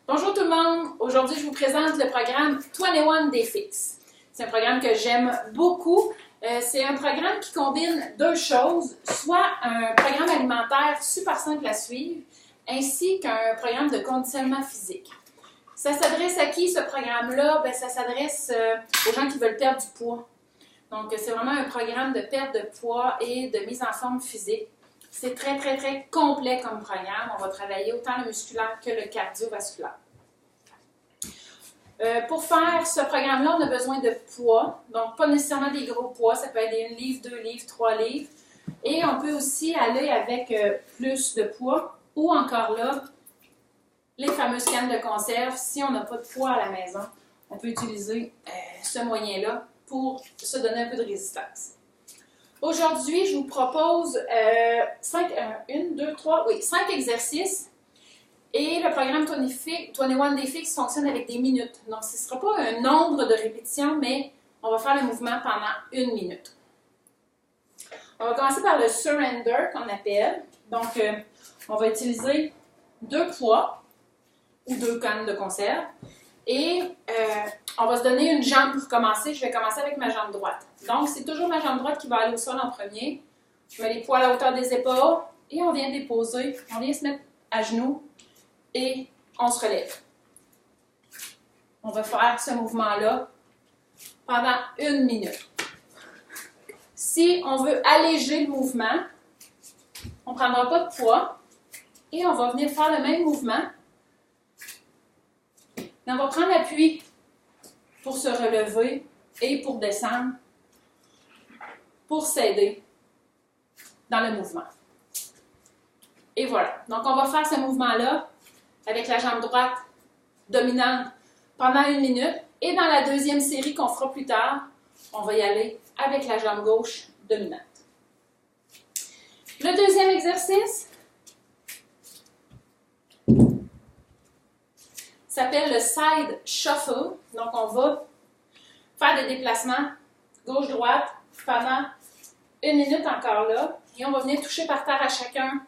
Bonjour tout le monde! Aujourd'hui, je vous présente le programme 21 Day Fix. C'est un programme que j'aime beaucoup. C'est un programme qui combine deux choses, soit un programme alimentaire super simple à suivre, ainsi qu'un programme de conditionnement physique. Ça s'adresse à qui ce programme-là? Ça s'adresse aux gens qui veulent perdre du poids. Donc, c'est vraiment un programme de perte de poids et de mise en forme physique. C'est très, très, très complet comme programme. On va travailler autant le musculaire que le cardiovasculaire. Pour faire ce programme-là, on a besoin de poids. Donc, pas nécessairement des gros poids. Ça peut être des 1 livre, 2 livres, 3 livres. Et on peut aussi aller avec plus de poids ou encore là, les fameuses cannes de conserve. Si on n'a pas de poids à la maison, on peut utiliser ce moyen-là pour se donner un peu de résistance. Aujourd'hui, je vous propose 5 exercices et le programme 21 Day Fix fonctionne avec des minutes. Donc, ce ne sera pas un nombre de répétitions, mais on va faire le mouvement pendant 1 minute. On va commencer par le surrender qu'on appelle. Donc, on va utiliser 2 poids ou 2 cannes de conserve. Et on va se donner une jambe pour commencer. Je vais commencer avec ma jambe droite. Donc, c'est toujours ma jambe droite qui va aller au sol en premier. Je mets les poids à la hauteur des épaules et on vient déposer. On vient se mettre à genoux et on se relève. On va faire ce mouvement-là pendant 1 minute. Si on veut alléger le mouvement, on ne prendra pas de poids et on va venir faire le même mouvement. Mais on va prendre appui pour se relever et pour descendre, pour s'aider dans le mouvement. Et voilà. Donc, on va faire ce mouvement-là avec la jambe droite dominante pendant 1 minute. Et dans la deuxième série qu'on fera plus tard, on va y aller avec la jambe gauche dominante. Le deuxième exercice s'appelle le side shuffle. Donc, on va faire des déplacements gauche-droite pendant 1 minute encore là. Et on va venir toucher par terre à chacun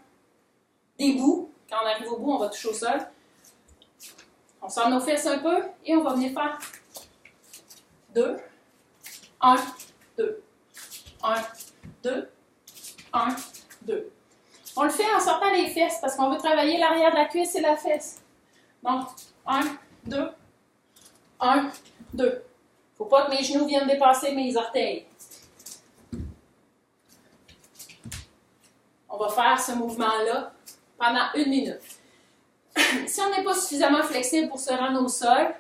des bouts. Quand on arrive au bout, on va toucher au sol. On sort nos fesses un peu et on va venir faire 2, 1, 2, 1, 2, 1, 2. On le fait en sortant les fesses parce qu'on veut travailler l'arrière de la cuisse et la fesse. Donc, 1, 2, 1, 2. Il ne faut pas que mes genoux viennent dépasser mes orteils. On va faire ce mouvement-là pendant 1 minute. Si on n'est pas suffisamment flexible pour se rendre au sol,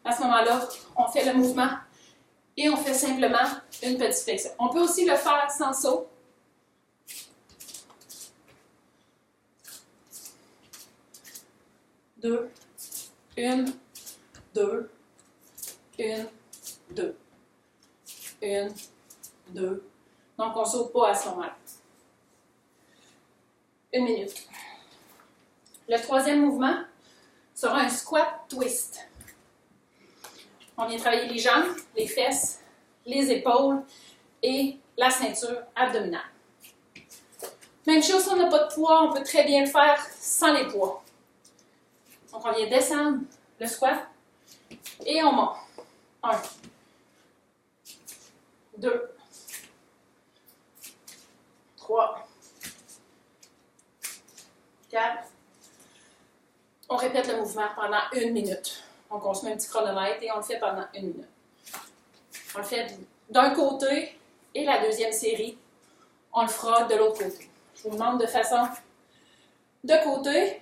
à ce moment-là, on fait le mouvement et on fait simplement une petite flexion. On peut aussi le faire sans saut. Deux. 1, 2, 1, 2, 1, 2. Donc, on ne saute pas à ce moment-là. 1 minute. Le troisième mouvement sera un squat twist. On vient travailler les jambes, les fesses, les épaules et la ceinture abdominale. Même chose si on n'a pas de poids, on peut très bien le faire sans les poids. Donc, on vient descendre le squat et on monte. 1, 2, 3, 4. On répète le mouvement pendant 1 minute. Donc, on se met un petit chronomètre et on le fait pendant 1 minute. On le fait d'un côté et la deuxième série, on le fera de l'autre côté. Je vous le montre de façon de côté.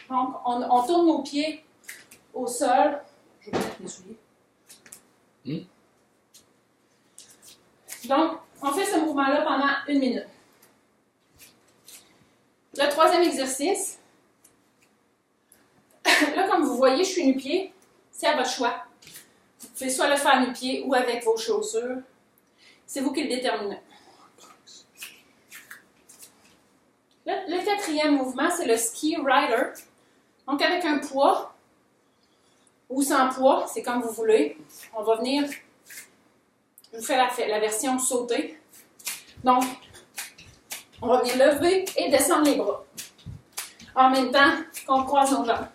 Donc, on tourne nos pieds au sol. Je vais mettre mes souliers. Donc, on fait ce mouvement-là pendant 1 minute. Le troisième exercice, là, comme vous voyez, je suis nu-pied. C'est à votre choix. Vous pouvez soit le faire nu-pied ou avec vos chaussures. C'est vous qui le déterminez. Le quatrième mouvement, c'est le ski rider. Donc, avec un poids ou sans poids, c'est comme vous voulez. On va venir, je vous fais la version sautée. Donc, on va venir lever et descendre les bras. En même temps qu'on croise nos jambes.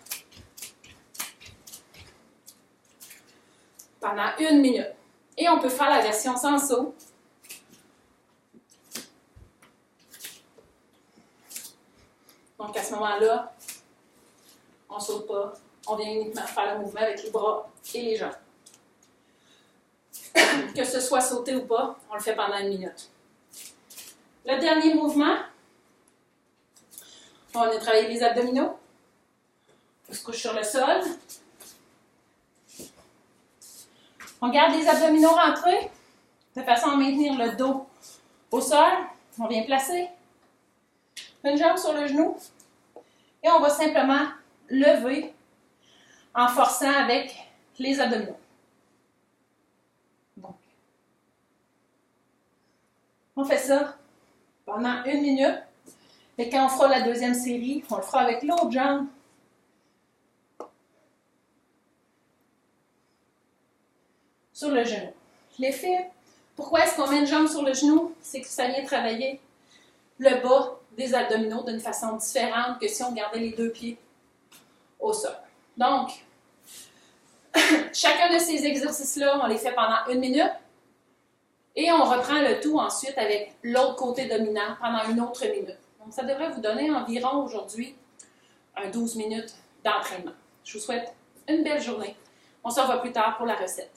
Pendant 1 minute. Et on peut faire la version sans saut. Donc à ce moment-là, on ne saute pas. On vient uniquement faire le mouvement avec les bras et les jambes. Que ce soit sauté ou pas, on le fait pendant 1 minute. Le dernier mouvement, on a travaillé les abdominaux. On se couche sur le sol. On garde les abdominaux rentrés de façon à maintenir le dos au sol. On vient placer une jambe sur le genou et on va simplement lever en forçant avec les abdominaux. Donc, on fait ça pendant 1 minute. Et quand on fera la deuxième série, on le fera avec l'autre jambe. Sur le genou. L'effet, pourquoi est-ce qu'on met une jambe sur le genou? C'est que ça vient travailler le bas des abdominaux d'une façon différente que si on gardait les 2 pieds au sol. Donc, chacun de ces exercices-là, on les fait pendant 1 minute et on reprend le tout ensuite avec l'autre côté dominant pendant 1 autre minute. Donc, ça devrait vous donner environ aujourd'hui un 12 minutes d'entraînement. Je vous souhaite une belle journée. On se revoit plus tard pour la recette.